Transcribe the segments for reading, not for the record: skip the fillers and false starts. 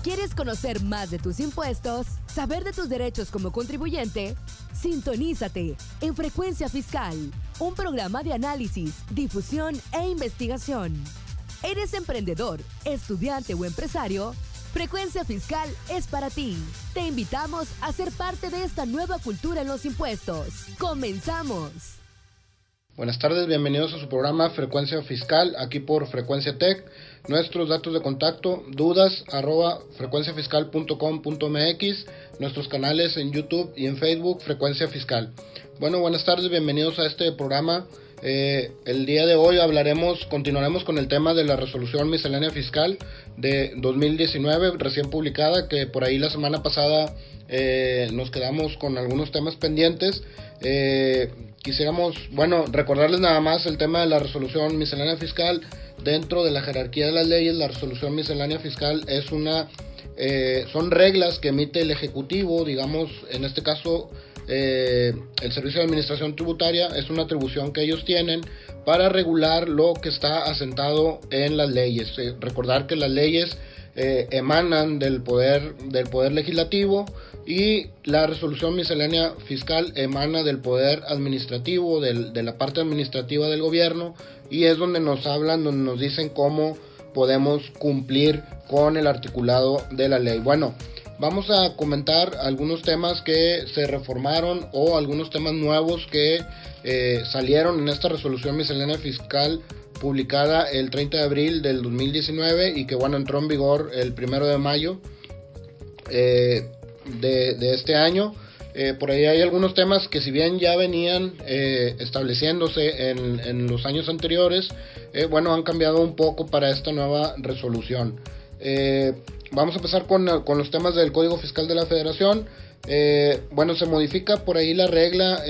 ¿Quieres conocer más de tus impuestos? ¿Saber de tus derechos como contribuyente? Sintonízate en Frecuencia Fiscal, un programa de análisis, difusión e investigación. ¿Eres emprendedor, estudiante o empresario? Frecuencia Fiscal es para ti. Te invitamos a ser parte de esta nueva cultura en los impuestos. ¡Comenzamos! Buenas tardes, bienvenidos a su programa Frecuencia Fiscal, aquí por Frecuencia Tech. Nuestros datos de contacto, dudas, @frecuenciafiscal.com.mx, nuestros canales en YouTube y en Facebook, Frecuencia Fiscal. Bueno, buenas tardes, bienvenidos a este programa. El día de hoy continuaremos con el tema de la resolución miscelánea fiscal de 2019, recién publicada, que por ahí la semana pasada nos quedamos con algunos temas pendientes. Quisiéramos, recordarles nada más el tema de la resolución miscelánea fiscal. Dentro de la jerarquía de las leyes, la resolución miscelánea fiscal es son reglas que emite el Ejecutivo, digamos, en este caso, el Servicio de Administración Tributaria es una atribución que ellos tienen para regular lo que está asentado en las leyes. Recordar que las leyes emanan del poder legislativo y la resolución miscelánea fiscal emana del poder administrativo, de la parte administrativa del gobierno, y es donde nos dicen cómo podemos cumplir con el articulado de la ley. Bueno, vamos a comentar algunos temas que se reformaron o algunos temas nuevos que salieron en esta resolución miscelánea fiscal publicada el 30 de abril del 2019 y que entró en vigor el 1 de mayo de este año. Por ahí hay algunos temas que, si bien ya venían estableciéndose en los años anteriores, han cambiado un poco para esta nueva resolución. Vamos a empezar con los temas del Código Fiscal de la Federación. Se modifica por ahí la regla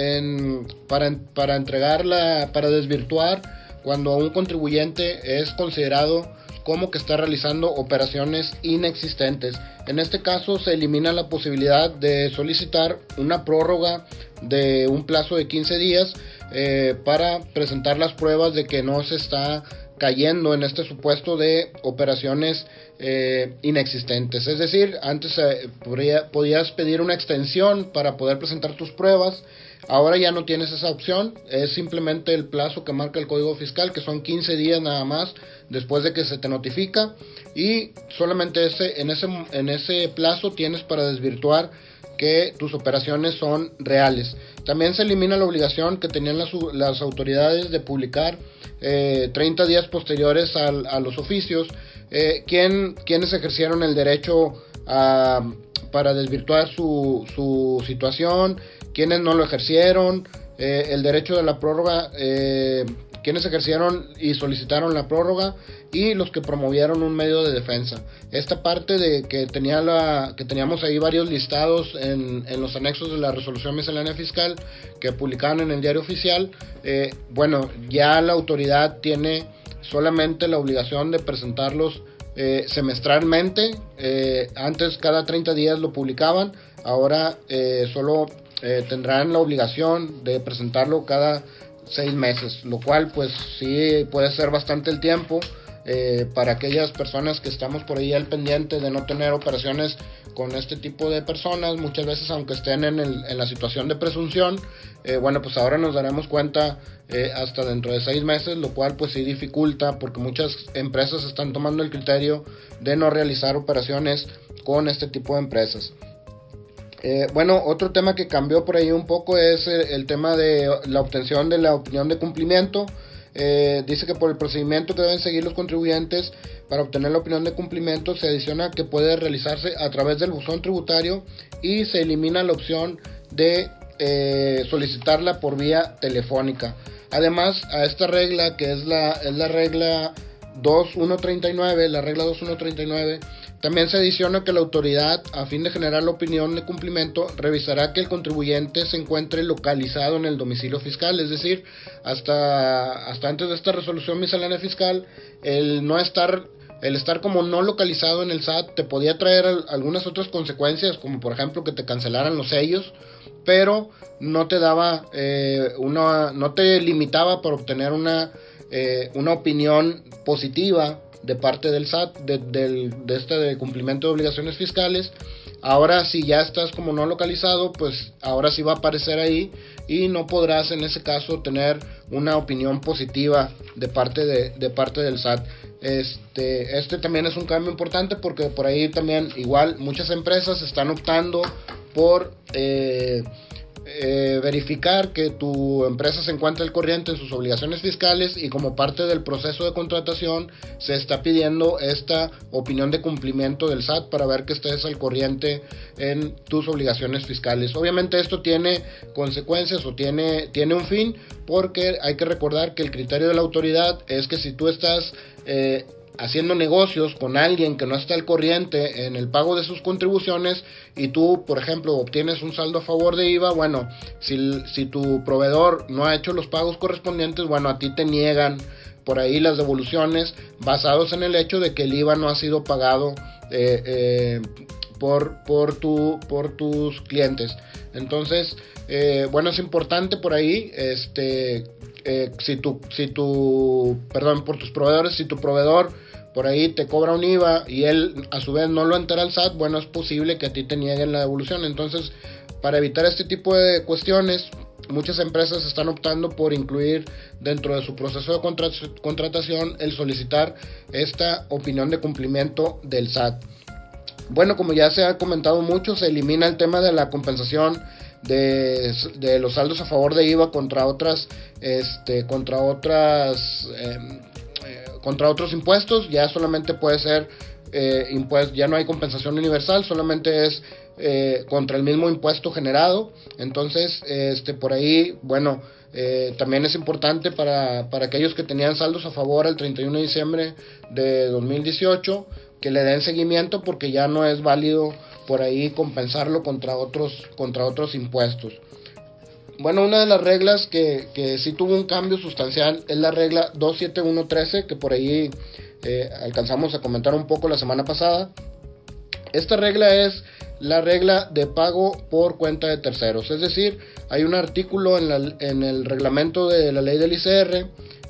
para desvirtuar cuando un contribuyente es considerado como que está realizando operaciones inexistentes. En este caso se elimina la posibilidad de solicitar una prórroga de un plazo de 15 días para presentar las pruebas de que no se está cayendo en este supuesto de operaciones inexistentes. Es decir, antes podías pedir una extensión para poder presentar tus pruebas. Ahora ya no tienes esa opción, es simplemente el plazo que marca el Código Fiscal, que son 15 días nada más después de que se te notifica, y solamente en ese plazo tienes para desvirtuar que tus operaciones son reales. También se elimina la obligación que tenían las autoridades de publicar 30 días posteriores a los oficios quienes ejercieron el derecho para desvirtuar su situación, quienes no lo ejercieron, el derecho de la prórroga, quienes ejercieron y solicitaron la prórroga, y los que promovieron un medio de defensa. Esta parte de que teníamos ahí varios listados en los anexos de la resolución miscelánea fiscal que publicaban en el Diario Oficial, ya la autoridad tiene solamente la obligación de presentarlos semestralmente. Antes cada 30 días lo publicaban, ahora solo tendrán la obligación de presentarlo cada 6 meses, lo cual pues sí puede ser bastante el tiempo para aquellas personas que estamos por ahí al pendiente de no tener operaciones con este tipo de personas, muchas veces aunque estén en la situación de presunción. Pues ahora nos daremos cuenta hasta dentro de 6 meses, lo cual pues sí dificulta, porque muchas empresas están tomando el criterio de no realizar operaciones con este tipo de empresas. Otro tema que cambió por ahí un poco es el tema de la obtención de la opinión de cumplimiento. Dice que por el procedimiento que deben seguir los contribuyentes para obtener la opinión de cumplimiento se adiciona que puede realizarse a través del buzón tributario, y se elimina la opción de solicitarla por vía telefónica. Además, a esta regla, que es la regla 2139, la regla 2139, también se adiciona que la autoridad, a fin de generar la opinión de cumplimiento, revisará que el contribuyente se encuentre localizado en el domicilio fiscal. Es decir, hasta antes de esta resolución miscelánea fiscal, el estar como no localizado en el SAT te podía traer algunas otras consecuencias, como por ejemplo que te cancelaran los sellos, pero no te daba no te limitaba para obtener una opinión positiva de parte del SAT, de cumplimiento de obligaciones fiscales. Ahora, si ya estás como no localizado, pues ahora sí va a aparecer ahí y no podrás en ese caso tener una opinión positiva de parte del SAT. Este también es un cambio importante, porque por ahí también igual muchas empresas están optando por verificar que tu empresa se encuentra al corriente en sus obligaciones fiscales, y como parte del proceso de contratación se está pidiendo esta opinión de cumplimiento del SAT para ver que estés al corriente en tus obligaciones fiscales. Obviamente esto tiene consecuencias o tiene un fin, porque hay que recordar que el criterio de la autoridad es que si tú estás haciendo negocios con alguien que no está al corriente en el pago de sus contribuciones, y tú, por ejemplo, obtienes un saldo a favor de IVA, bueno, si tu proveedor no ha hecho los pagos correspondientes, bueno, a ti te niegan por ahí las devoluciones basados en el hecho de que el IVA no ha sido pagado por tus clientes. Entonces, bueno, es importante por ahí, por tus proveedores, si tu proveedor por ahí te cobra un IVA y él a su vez no lo entera al SAT, bueno, es posible que a ti te nieguen la devolución. Entonces, para evitar este tipo de cuestiones, muchas empresas están optando por incluir dentro de su proceso de contratación el solicitar esta opinión de cumplimiento del SAT. Bueno, como ya se ha comentado mucho, se elimina el tema de la compensación de los saldos a favor de IVA contra otros impuestos. Ya solamente puede ser ya no hay compensación universal, solamente es contra el mismo impuesto generado. Entonces, por ahí, bueno, también es importante para aquellos que tenían saldos a favor al 31 de diciembre de 2018 que le den seguimiento, porque ya no es válido por ahí compensarlo contra otros impuestos. Bueno, una de las reglas que sí tuvo un cambio sustancial es la regla 27113, que por ahí alcanzamos a comentar un poco la semana pasada. Esta regla es la regla de pago por cuenta de terceros, es decir, hay un artículo en el reglamento de la ley del ICR,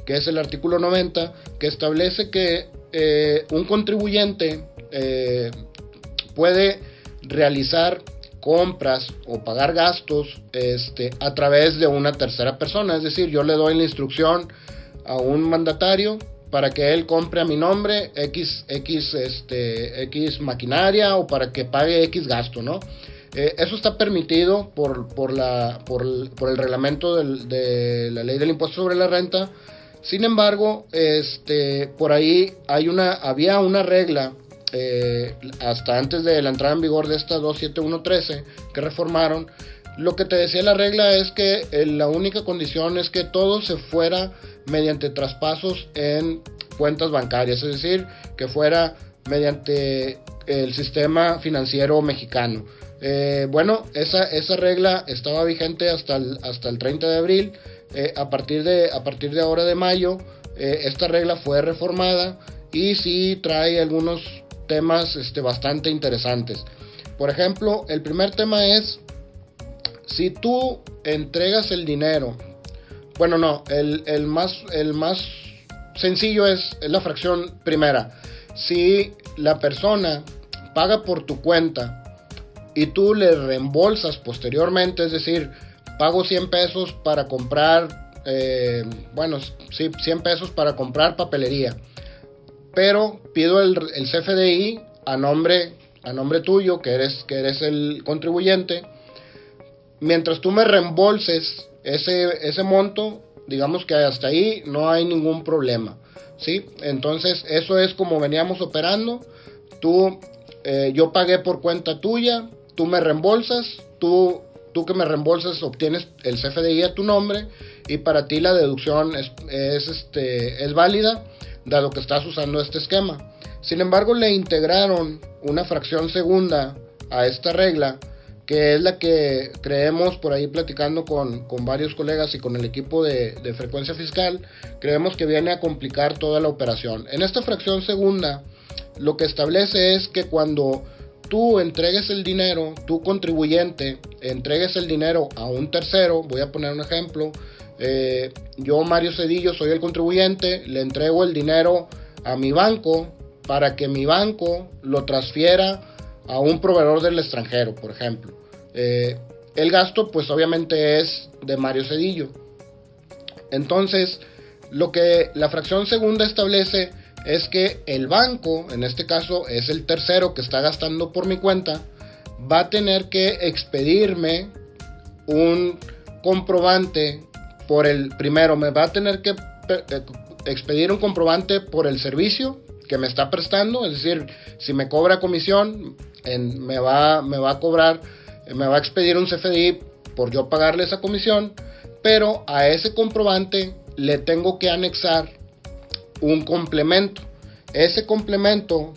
que es el artículo 90, que establece que un contribuyente puede realizar compras o pagar gastos a través de una tercera persona. Es decir, yo le doy la instrucción a un mandatario para que él compre a mi nombre X maquinaria, o para que pague X gasto, ¿no? Eso está permitido por el reglamento de la ley del impuesto sobre la renta. Sin embargo, por ahí había una regla hasta antes de la entrada en vigor de esta 27113 que reformaron. Lo que te decía la regla es que la única condición es que todo se fuera mediante traspasos en cuentas bancarias, es decir, que fuera mediante el sistema financiero mexicano. Bueno, esa regla estaba vigente hasta el 30 de abril. A partir de ahora de mayo, esta regla fue reformada y sí trae algunos temas bastante interesantes. Por ejemplo, el primer tema es: si tú entregas el dinero, bueno, no, el más sencillo es la fracción primera. Si la persona paga por tu cuenta y tú le reembolsas posteriormente, es decir, pago 100 pesos para comprar, 100 pesos para comprar papelería, pero pido el CFDI a nombre tuyo, que eres el contribuyente. Mientras tú me reembolses ese monto, digamos que hasta ahí no hay ningún problema, ¿sí? Entonces, eso es como veníamos operando. Yo pagué por cuenta tuya, tú me reembolsas, tú que me reembolsas obtienes el CFDI a tu nombre, y para ti la deducción es válida, dado que estás usando este esquema. Sin embargo, le integraron una fracción segunda a esta regla, que es la que creemos, por ahí platicando con varios colegas y con el equipo de Frecuencia Fiscal, creemos que viene a complicar toda la operación. En esta fracción segunda, lo que establece es que cuando tú entregues el dinero, tu contribuyente entregues el dinero a un tercero, voy a poner un ejemplo, yo, Mario Cedillo, soy el contribuyente, le entrego el dinero a mi banco para que mi banco lo transfiera a un proveedor del extranjero, por ejemplo. El gasto pues obviamente es de Mario Cedillo. Entonces, lo que la fracción segunda establece es que el banco, en este caso es el tercero que está gastando por mi cuenta, va a tener que expedirme un comprobante me va a tener que expedir un comprobante por el servicio que me está prestando, es decir, si me cobra comisión, me va a expedir un CFDI por yo pagarle esa comisión, pero a ese comprobante le tengo que anexar un complemento. Ese complemento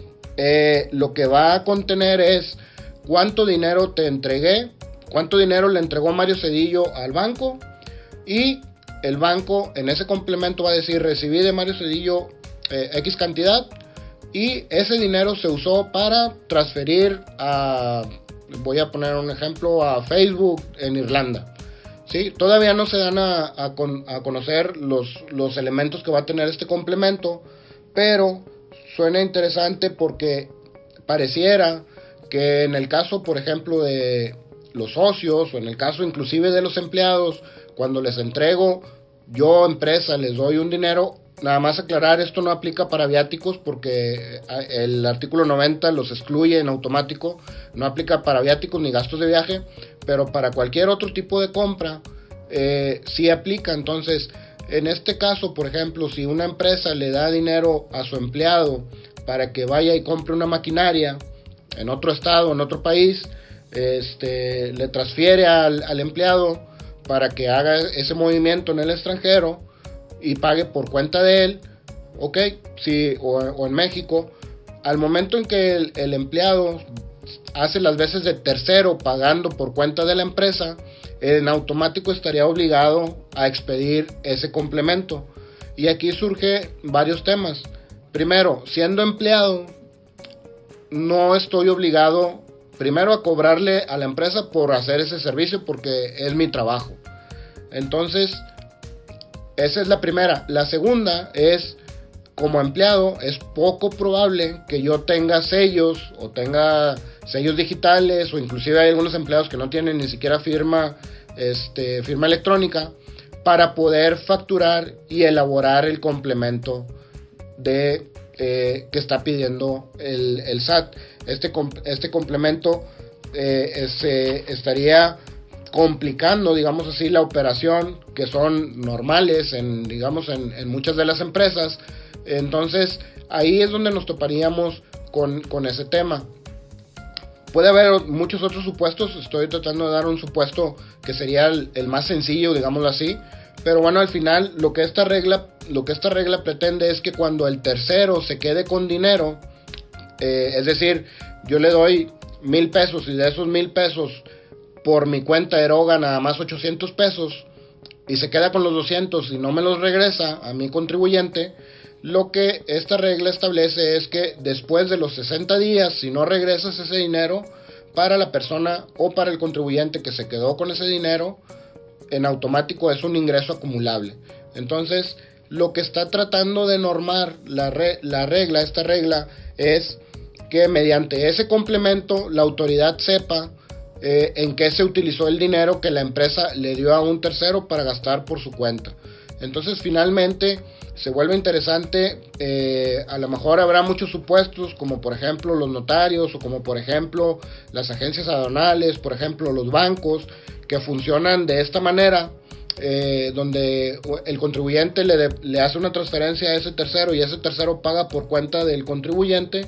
lo que va a contener es cuánto dinero te entregué, cuánto dinero le entregó Mario Cedillo al banco, y el banco en ese complemento va a decir: recibí de Mario Cedillo X cantidad, y ese dinero se usó para transferir voy a poner un ejemplo, a Facebook en Irlanda. ¿Sí? Todavía no se dan a conocer los elementos que va a tener este complemento, pero suena interesante porque pareciera que en el caso, por ejemplo, de los socios, o en el caso inclusive de los empleados, cuando les entrego, yo empresa les doy un dinero. Nada más aclarar, esto no aplica para viáticos porque el artículo 90 los excluye en automático, no aplica para viáticos ni gastos de viaje, pero para cualquier otro tipo de compra sí aplica. Entonces, en este caso, por ejemplo, si una empresa le da dinero a su empleado para que vaya y compre una maquinaria en otro estado, en otro país, le transfiere al empleado para que haga ese movimiento en el extranjero y pague por cuenta de él, ok, sí, o en México, al momento en que el empleado hace las veces de tercero pagando por cuenta de la empresa, en automático estaría obligado a expedir ese complemento. Y aquí surge varios temas. Primero, siendo empleado, no estoy obligado primero a cobrarle a la empresa por hacer ese servicio porque es mi trabajo. Entonces, esa es la primera. La segunda es, como empleado, es poco probable que yo tenga sellos o tenga sellos digitales, o inclusive hay algunos empleados que no tienen ni siquiera firma electrónica para poder facturar y elaborar el complemento que está pidiendo el SAT. Este complemento se estaría complicando, digamos así, la operación, que son normales en muchas de las empresas. Entonces ahí es donde nos toparíamos con ese tema. Puede haber muchos otros supuestos, estoy tratando de dar un supuesto que sería el más sencillo, digámoslo así, pero bueno, al final lo que esta regla pretende es que cuando el tercero se quede con dinero, es decir, yo le doy 1,000 pesos y de esos 1,000 pesos por mi cuenta eroga nada más 800 pesos y se queda con los 200 y no me los regresa a mi contribuyente, lo que esta regla establece es que después de los 60 días, si no regresas ese dinero, para la persona o para el contribuyente que se quedó con ese dinero, en automático es un ingreso acumulable. Entonces, lo que está tratando de normar esta regla es que mediante ese complemento la autoridad sepa en qué se utilizó el dinero que la empresa le dio a un tercero para gastar por su cuenta. Entonces, finalmente se vuelve interesante. A lo mejor habrá muchos supuestos, como por ejemplo los notarios, o como por ejemplo las agencias aduanales, por ejemplo los bancos, que funcionan de esta manera, donde el contribuyente le hace una transferencia a ese tercero y ese tercero paga por cuenta del contribuyente,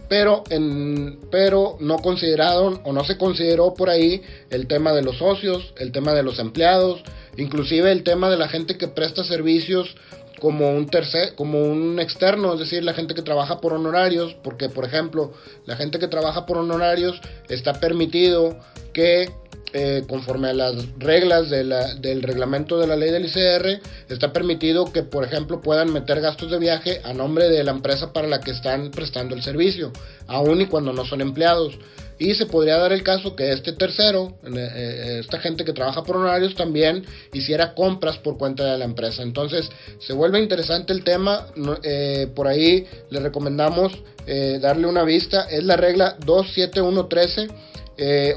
pero no consideraron o no se consideró por ahí el tema de los socios, el tema de los empleados, inclusive el tema de la gente que presta servicios como un externo, es decir, la gente que trabaja por honorarios, porque por ejemplo la gente que trabaja por honorarios está permitido que conforme a las reglas del reglamento de la ley del ICR, está permitido que por ejemplo puedan meter gastos de viaje a nombre de la empresa para la que están prestando el servicio, aun y cuando no son empleados. y se podría dar el caso que este tercero, esta gente que trabaja por honorarios, también hiciera compras por cuenta de la empresa. Entonces se vuelve interesante el tema. Por ahí le recomendamos darle una vista. Es la regla 27113.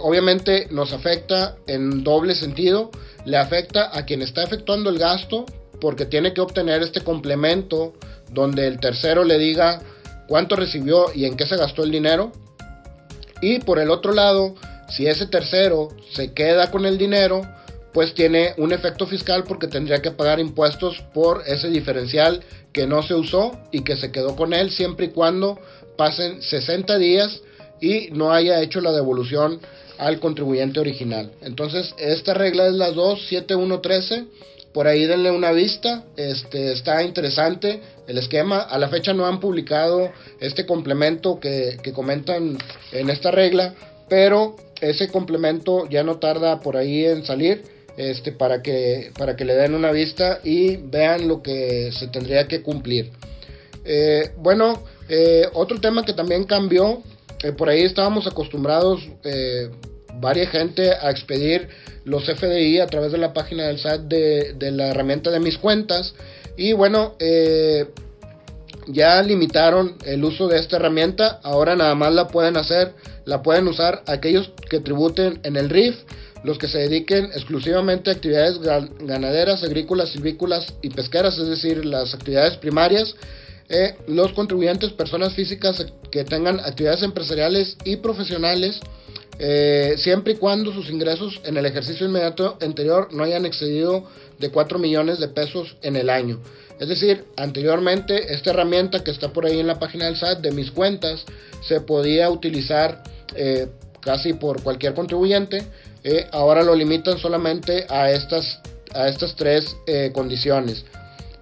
Obviamente nos afecta en doble sentido. Le afecta a quien está efectuando el gasto, porque tiene que obtener este complemento donde el tercero le diga cuánto recibió y en qué se gastó el dinero. Y por el otro lado, si ese tercero se queda con el dinero, pues tiene un efecto fiscal, porque tendría que pagar impuestos por ese diferencial que no se usó y que se quedó con él, siempre y cuando pasen 60 días y no haya hecho la devolución al contribuyente original. Entonces esta regla es la 27113. Por ahí denle una vista, está interesante el esquema. A la fecha no han publicado este complemento que comentan en esta regla, pero ese complemento ya no tarda por ahí en salir, para que le den una vista y vean lo que se tendría que cumplir. Otro tema que también cambió, por ahí estábamos acostumbrados varias gente a expedir los FDI a través de la página del SAT de la herramienta de Mis Cuentas, y bueno, ya limitaron el uso de esta herramienta. Ahora nada más la pueden usar aquellos que tributen en el RIF, los que se dediquen exclusivamente a actividades ganaderas, agrícolas, silvícolas y pesqueras, es decir, las actividades primarias. Los contribuyentes, personas físicas que tengan actividades empresariales y profesionales, siempre y cuando sus ingresos en el ejercicio inmediato anterior no hayan excedido de 4 millones de pesos en el año. Es decir, anteriormente esta herramienta que está por ahí en la página del SAT de Mis Cuentas se podía utilizar casi por cualquier contribuyente. Ahora lo limitan solamente a estas tres condiciones.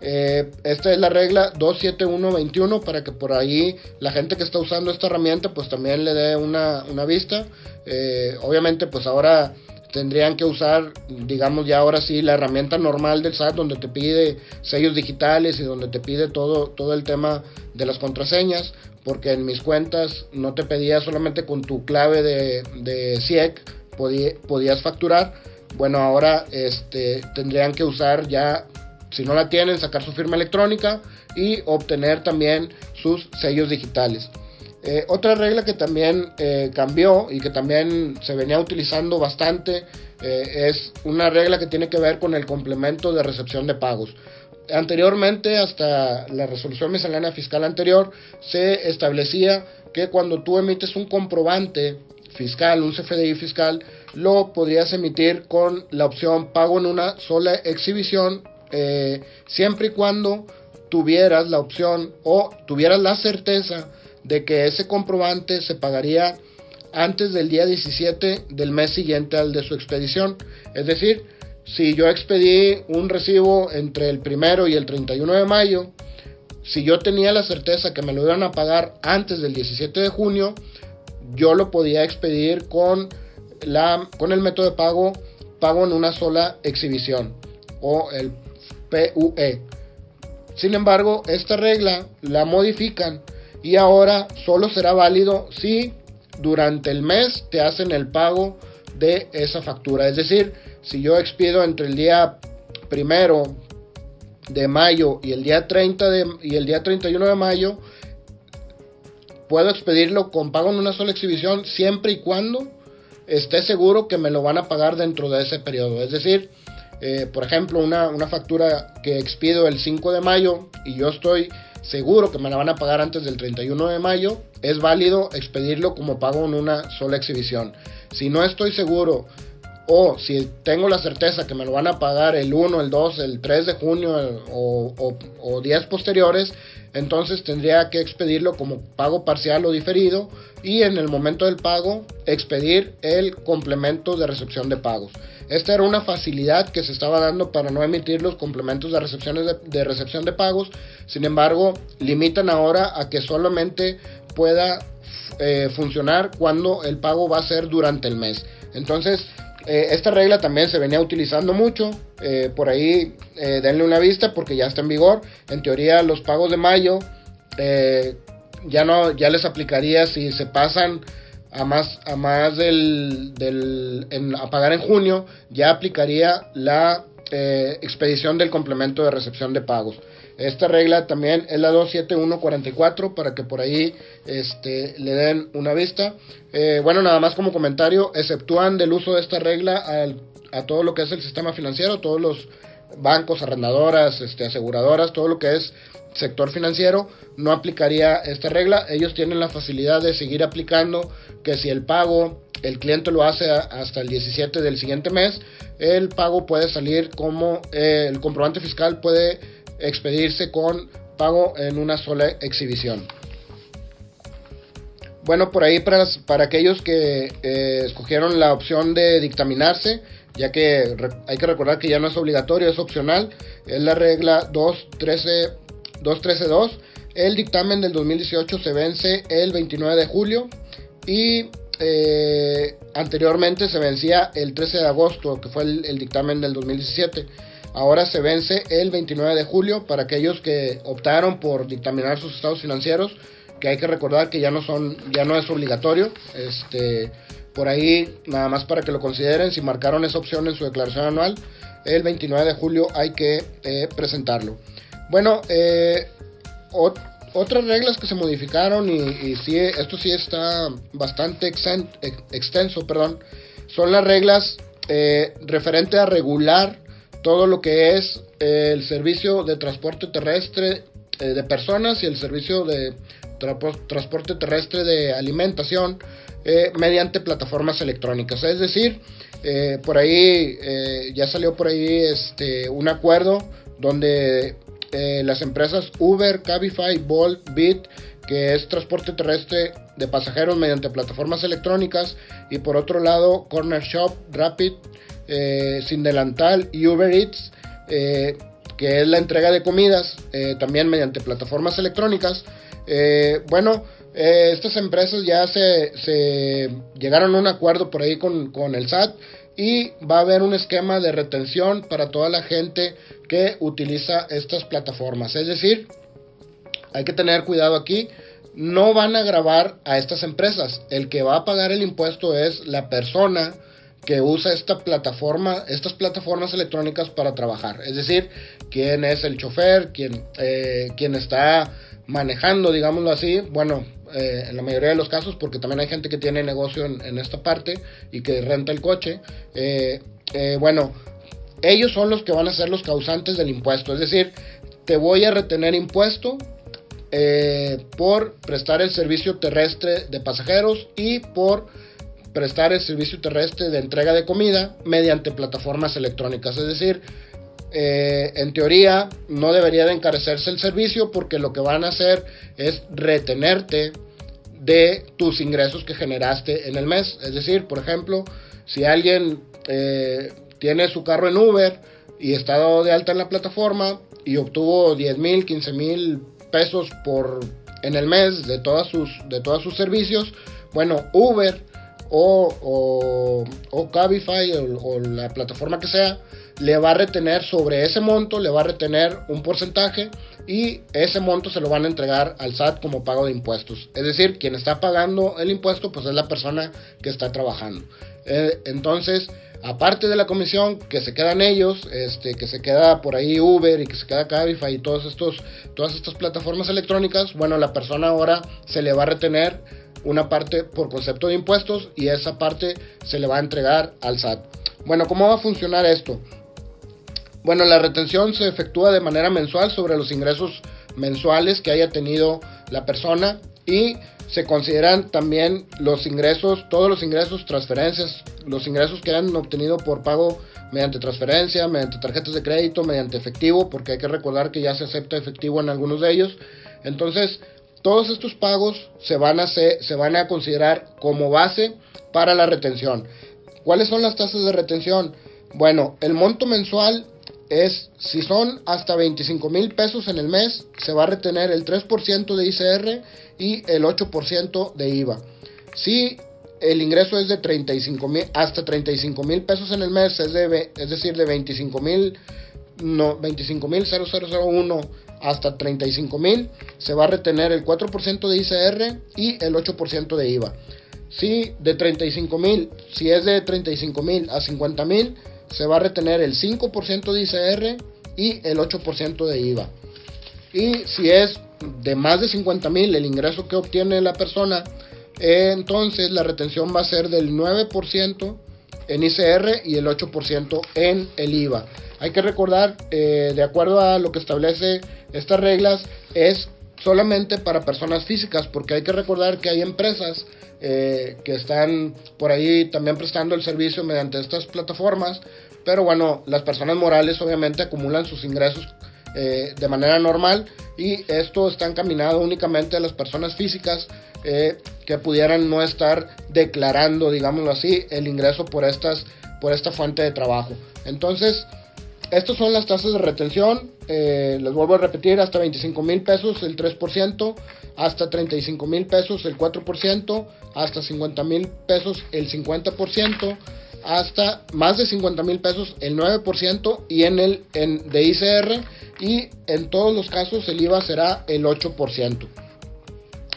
Esta es la regla 27121, para que por ahí la gente que está usando esta herramienta pues también le dé una vista. Obviamente pues ahora tendrían que usar, digamos ya ahora sí, la herramienta normal del SAT, donde te pide sellos digitales y donde te pide todo el tema de las contraseñas, porque en Mis Cuentas no te pedía solamente con tu clave de CIEC podías facturar. Bueno, ahora tendrían que usar ya, si no la tienen, sacar su firma electrónica y obtener también sus sellos digitales. Otra regla que también cambió y que también se venía utilizando bastante es una regla que tiene que ver con el complemento de recepción de pagos. Anteriormente, hasta la resolución miscelánea fiscal anterior, se establecía que cuando tú emites un comprobante fiscal, un CFDI fiscal, lo podrías emitir con la opción pago en una sola exhibición, siempre y cuando tuvieras la opción o tuvieras la certeza de que ese comprobante se pagaría antes del día 17 del mes siguiente al de su expedición. Es decir, si yo expedí un recibo entre el 1 y el 31 de mayo, si yo tenía la certeza que me lo iban a pagar antes del 17 de junio, yo lo podía expedir con el método de pago en una sola exhibición, o el PUE. Sin embargo, esta regla la modifican y ahora solo será válido si durante el mes te hacen el pago de esa factura. Es decir, si yo expido entre el día 1 de mayo y el día 31 de mayo, puedo expedirlo con pago en una sola exhibición siempre y cuando esté seguro que me lo van a pagar dentro de ese periodo. Es decir, por ejemplo, una factura que expido el 5 de mayo y yo estoy seguro que me la van a pagar antes del 31 de mayo, es válido expedirlo como pago en una sola exhibición. Si no estoy seguro, o si tengo la certeza que me lo van a pagar el 1, el 2, el 3 de junio o días posteriores, entonces tendría que expedirlo como pago parcial o diferido, y en el momento del pago expedir el complemento de recepción de pagos. Esta era una facilidad que se estaba dando para no emitir los complementos de recepción de pagos. Sin embargo, limitan ahora a que solamente pueda funcionar cuando el pago va a ser durante el mes. Entonces, esta regla también se venía utilizando mucho. Por ahí denle una vista porque ya está en vigor. En teoría, los pagos de mayo ya les aplicaría si se pasan a pagar en junio, ya aplicaría la expedición del complemento de recepción de pagos. Esta regla también es la 27144 para que por ahí le den una vista. Bueno, nada más como comentario, exceptúan del uso de esta regla a todo lo que es el sistema financiero, todos los bancos, arrendadoras, aseguradoras, todo lo que es sector financiero, no aplicaría esta regla. Ellos tienen la facilidad de seguir aplicando que si el pago el cliente lo hace hasta el 17 del siguiente mes, el pago puede salir como el comprobante fiscal puede expedirse con pago en una sola exhibición. Bueno, por ahí para aquellos que escogieron la opción de dictaminarse, ya que hay que recordar que ya no es obligatorio, es opcional, es la regla 213.2. El dictamen del 2018 se vence el 29 de julio y anteriormente se vencía el 13 de agosto, que fue el dictamen del 2017. Ahora se vence el 29 de julio para aquellos que optaron por dictaminar sus estados financieros, que hay que recordar que ya no es obligatorio. Por ahí, nada más para que lo consideren, si marcaron esa opción en su declaración anual, el 29 de julio hay que presentarlo. Bueno, otras reglas que se modificaron, y sí, esto sí está bastante extenso, son las reglas referente a regular todo lo que es el servicio de transporte terrestre de personas y el servicio de transporte terrestre de alimentación mediante plataformas electrónicas. Es decir, por ahí ya salió por ahí un acuerdo donde las empresas Uber, Cabify, Bolt, Bit, que es transporte terrestre de pasajeros mediante plataformas electrónicas, y por otro lado Corner Shop, Rapid, Sin Delantal y Uber Eats, que es la entrega de comidas también mediante plataformas electrónicas. Estas empresas ya se llegaron a un acuerdo por ahí con el SAT, y va a haber un esquema de retención para toda la gente que utiliza estas plataformas. Es decir, hay que tener cuidado aquí, no van a gravar a estas empresas. El que va a pagar el impuesto es la persona que usa estas plataformas electrónicas para trabajar. Es decir, quién es el chofer, quién está manejando, digámoslo así. Bueno, en la mayoría de los casos, porque también hay gente que tiene negocio en esta parte y que renta el coche. Ellos son los que van a ser los causantes del impuesto. Es decir, te voy a retener impuesto por prestar el servicio terrestre de pasajeros y por prestar el servicio terrestre de entrega de comida mediante plataformas electrónicas. Es decir, en teoría no debería de encarecerse el servicio, porque lo que van a hacer es retenerte de tus ingresos que generaste en el mes. Es decir, por ejemplo, si alguien tiene su carro en Uber y está dado de alta en la plataforma y obtuvo 10,000, 15,000 pesos en el mes de todos sus servicios, bueno, Uber o Cabify o la plataforma que sea, le va a retener sobre ese monto, le va a retener un porcentaje, y ese monto se lo van a entregar al SAT como pago de impuestos. Es decir, quien está pagando el impuesto pues es la persona que está trabajando. Entonces, aparte de la comisión que se quedan ellos, que se queda por ahí Uber y que se queda Cabify y todas estas plataformas electrónicas, bueno, la persona ahora se le va a retener una parte por concepto de impuestos, y esa parte se le va a entregar al SAT. Bueno, ¿cómo va a funcionar esto? Bueno, la retención se efectúa de manera mensual sobre los ingresos mensuales que haya tenido la persona, y se consideran también todos los ingresos, transferencias, los ingresos que han obtenido por pago mediante transferencia, mediante tarjetas de crédito, mediante efectivo, porque hay que recordar que ya se acepta efectivo en algunos de ellos. Entonces, todos estos pagos se van a considerar como base para la retención. ¿Cuáles son las tasas de retención? Bueno, el monto mensual es, si son hasta 25,000 pesos en el mes, se va a retener el 3% de ICR y el 8% de IVA. Si el ingreso es de 35,000 hasta 35,000 pesos en el mes, es decir, de 25,000 hasta 35,000, se va a retener el 4% de ICR y el 8% de IVA. Si de 35,000, si es de 35,000 a 50,000, se va a retener el 5% de ISR y el 8% de IVA. Y si es de más de 50,000 el ingreso que obtiene la persona, entonces la retención va a ser del 9% en ISR y el 8% en el IVA. Hay que recordar, de acuerdo a lo que establece estas reglas, es solamente para personas físicas, porque hay que recordar que hay empresas que están por ahí también prestando el servicio mediante estas plataformas, pero bueno, las personas morales obviamente acumulan sus ingresos de manera normal, y esto está encaminado únicamente a las personas físicas que pudieran no estar declarando, digámoslo así, el ingreso por esta fuente de trabajo. Entonces, estas son las tasas de retención. Les vuelvo a repetir: hasta 25,000 pesos el 3%, hasta 35,000 pesos el 4%, hasta 50,000 pesos el 50%, hasta más de 50,000 pesos el 9%, y de ICR, y en todos los casos el IVA será el 8%.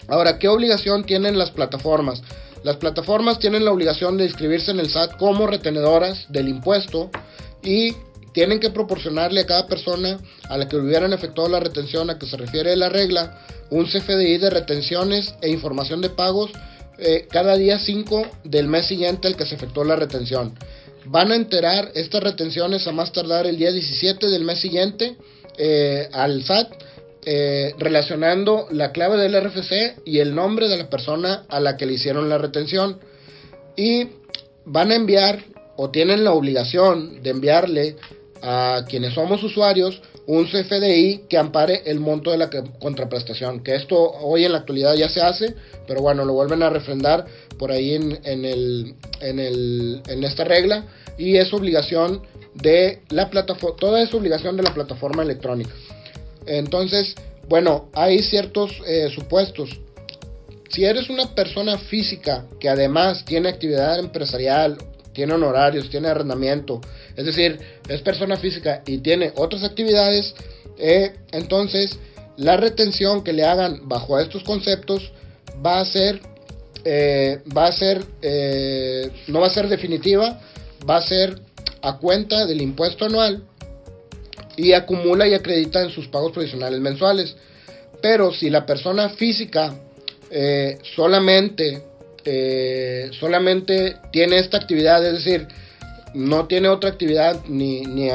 Ahora, ¿qué obligación tienen las plataformas? Las plataformas tienen la obligación de inscribirse en el SAT como retenedoras del impuesto, y tienen que proporcionarle a cada persona a la que hubieran efectuado la retención a que se refiere la regla un CFDI de retenciones e información de pagos cada día 5 del mes siguiente al que se efectuó la retención. Van a enterar estas retenciones a más tardar el día 17 del mes siguiente al SAT, relacionando la clave del RFC y el nombre de la persona a la que le hicieron la retención, y van a enviar, o tienen la obligación de enviarle a quienes somos usuarios, un CFDI que ampare el monto de la contraprestación, que esto hoy en la actualidad ya se hace, pero bueno, lo vuelven a refrendar por ahí en esta regla, y es obligación de la plataforma, toda es obligación de la plataforma electrónica. Entonces, bueno, hay ciertos supuestos. Si eres una persona física que además tiene actividad empresarial, tiene honorarios, tiene arrendamiento, es decir, es persona física y tiene otras actividades, entonces la retención que le hagan bajo estos conceptos no va a ser definitiva, va a ser a cuenta del impuesto anual, y acumula y acredita en sus pagos provisionales mensuales. Pero si la persona física solamente tiene esta actividad, es decir, no tiene otra actividad, ni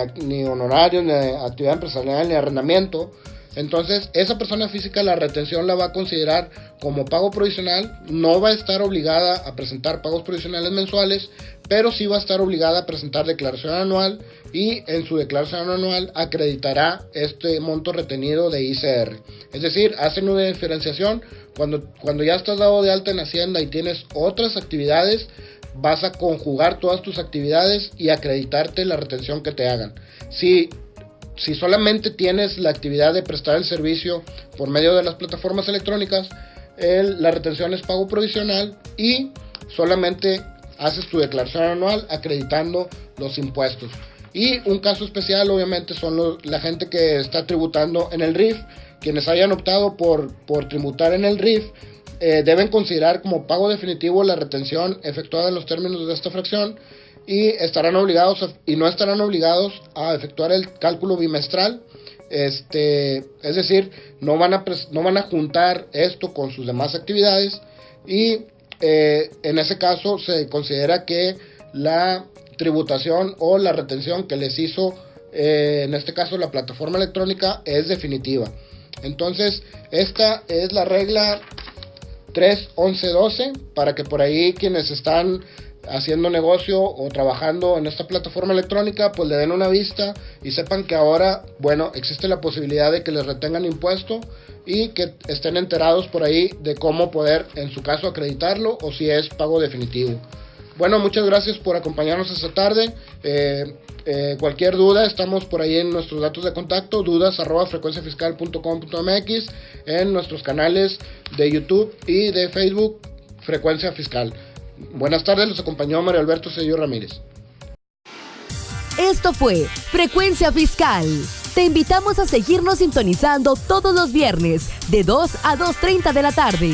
honorario, ni actividad empresarial, ni arrendamiento, entonces esa persona física la retención la va a considerar como pago provisional. No va a estar obligada a presentar pagos provisionales mensuales, pero sí va a estar obligada a presentar declaración anual, y en su declaración anual acreditará este monto retenido de ICR. Es decir, hacen una diferenciación. Cuando ya estás dado de alta en Hacienda y tienes otras actividades, vas a conjugar todas tus actividades y acreditarte la retención que te hagan. Si solamente tienes la actividad de prestar el servicio por medio de las plataformas electrónicas, la retención es pago provisional, y solamente haces tu declaración anual acreditando los impuestos. Y un caso especial obviamente son la gente que está tributando en el RIF. Quienes hayan optado por tributar en el RIF deben considerar como pago definitivo la retención efectuada en los términos de esta fracción, y no estarán obligados a efectuar el cálculo bimestral. Es decir, no van a juntar esto con sus demás actividades, y en ese caso se considera que la tributación o la retención que les hizo en este caso la plataforma electrónica es definitiva. Entonces, esta es la regla 3.11.12, para que por ahí quienes están haciendo negocio o trabajando en esta plataforma electrónica pues le den una vista y sepan que ahora, bueno, existe la posibilidad de que les retengan impuesto, y que estén enterados por ahí de cómo poder en su caso acreditarlo, o si es pago definitivo. Bueno, muchas gracias por acompañarnos esta tarde. Cualquier duda, estamos por ahí en nuestros datos de contacto, dudas@frecuenciafiscal.com.mx, en nuestros canales de YouTube y de Facebook, Frecuencia Fiscal. Buenas tardes, los acompañó Mario Alberto Cedillo Ramírez. Esto fue Frecuencia Fiscal. Te invitamos a seguirnos sintonizando todos los viernes de 2 a 2:30 de la tarde.